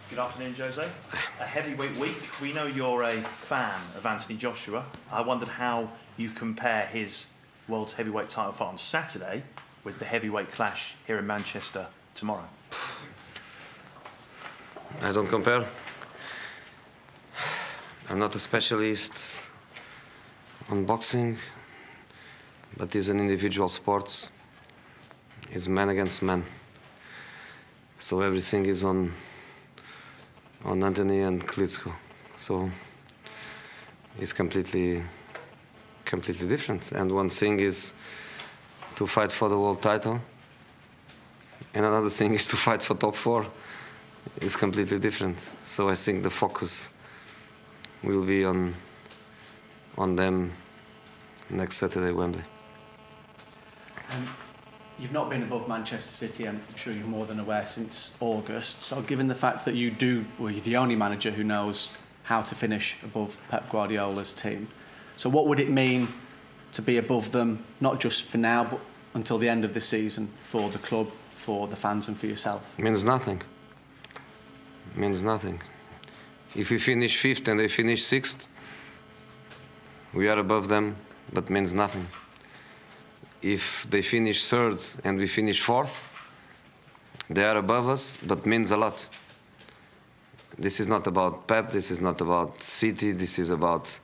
Good afternoon, Jose. A heavyweight week. We know you're a fan of Anthony Joshua. I wondered how you compare his world's heavyweight title fight on Saturday with the heavyweight clash here in Manchester tomorrow. I don't compare. I'm not a specialist on boxing, but it's an individual sport. It's man against man. So everything is on Anthony and Klitschko. So it's completely different. And one thing is to fight for the world title, and another thing is to fight for top 4. It's completely different. So I think the focus will be on them next Saturday, Wembley. You've not been above Manchester City, I'm sure you're more than aware, since August. So given the fact that you're the only manager who knows how to finish above Pep Guardiola's team, so what would it mean to be above them, not just for now, but until the end of the season, for the club, for the fans and for yourself? It means nothing. It means nothing. If we finish 5th and they finish 6th, we are above them, but means nothing. If they finish 3rd and we finish 4th, they are above us, but means a lot. This is not about Pep, this is not about City, this is about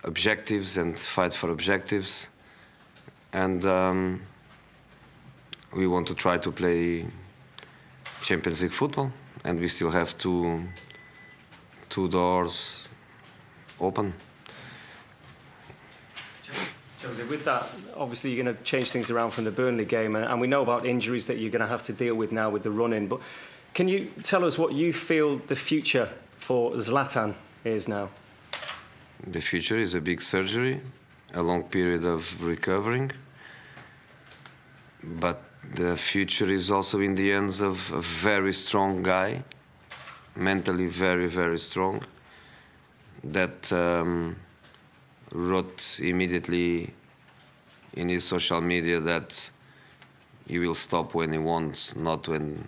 objectives and fight for objectives. And we want to try to play Champions League football, and we still have two doors open. Jose, with that, obviously you're going to change things around from the Burnley game, and we know about injuries that you're going to have to deal with now with the run-in, but can you tell us what you feel the future for Zlatan is now? The future is a big surgery, a long period of recovering, but the future is also in the hands of a very strong guy, mentally very, very strong, that wrote immediately in his social media that he will stop when he wants, not when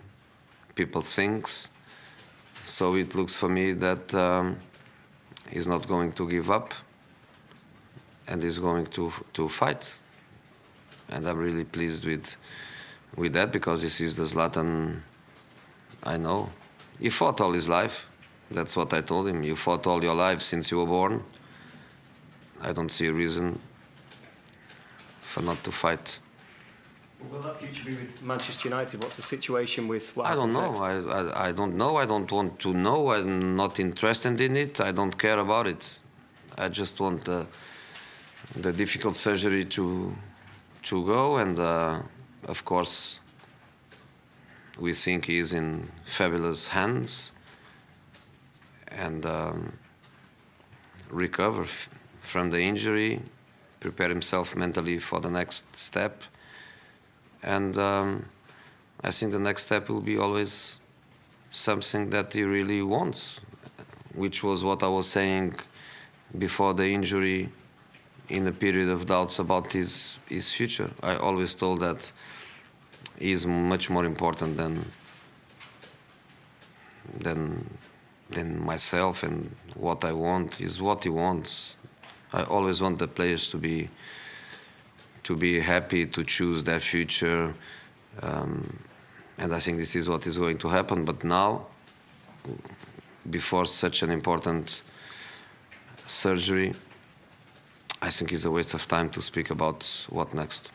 people think. So it looks for me that he's not going to give up and he's going to fight. And I'm really pleased with that, because this is the Zlatan I know. He fought all his life. That's what I told him. You fought all your life since you were born. I don't see a reason for not to fight. Will that future be with Manchester United? What's the situation with what I don't happens know. next? I don't know. I don't want to know. I'm not interested in it. I don't care about it. I just want the difficult surgery to go, and of course we think he is in fabulous hands, and recover from the injury, prepare himself mentally for the next step. And I think the next step will be always something that he really wants, which was what I was saying before the injury, in a period of doubts about his future. I always told that he is much more important than myself, and what I want is what he wants. I always want the players to be happy, to choose their future, and I think this is what is going to happen. But now, before such an important surgery, I think it's a waste of time to speak about what next.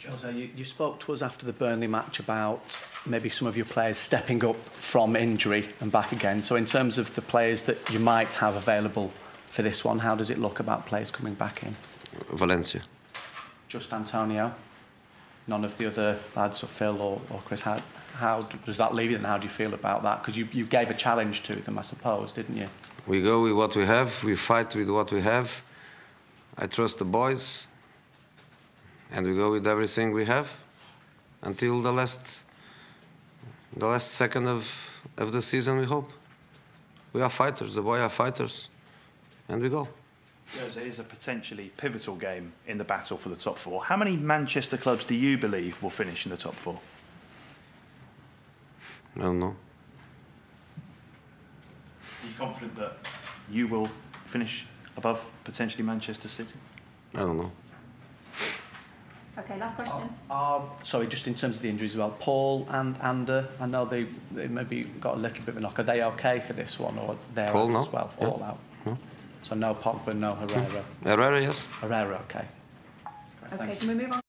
Jose, you spoke to us after the Burnley match about maybe some of your players stepping up from injury and back again. So in terms of the players that you might have available for this one, how does it look about players coming back in? Valencia. Just Antonio? None of the other lads, or Phil or Chris? How does that leave you, and how do you feel about that? Because you gave a challenge to them, I suppose, didn't you? We go with what we have. We fight with what we have. I trust the boys, and we go with everything we have until the last second of the season, we hope. We are fighters, the boys are fighters, and we go. Yes, it is a potentially pivotal game in the battle for the top 4. How many Manchester clubs do you believe will finish in the top 4? I don't know. confident that you will finish above potentially Manchester City? I don't know. Okay, last question. Sorry, just in terms of the injuries as well, Paul and Ander, I know they maybe got a little bit of a knock. Are they okay for this one, or they're Paul, out no. as well? Yeah. All out. No. So no Pogba, no Herrera. Herrera, yes. Herrera, okay. Okay, Thank you. can we move on?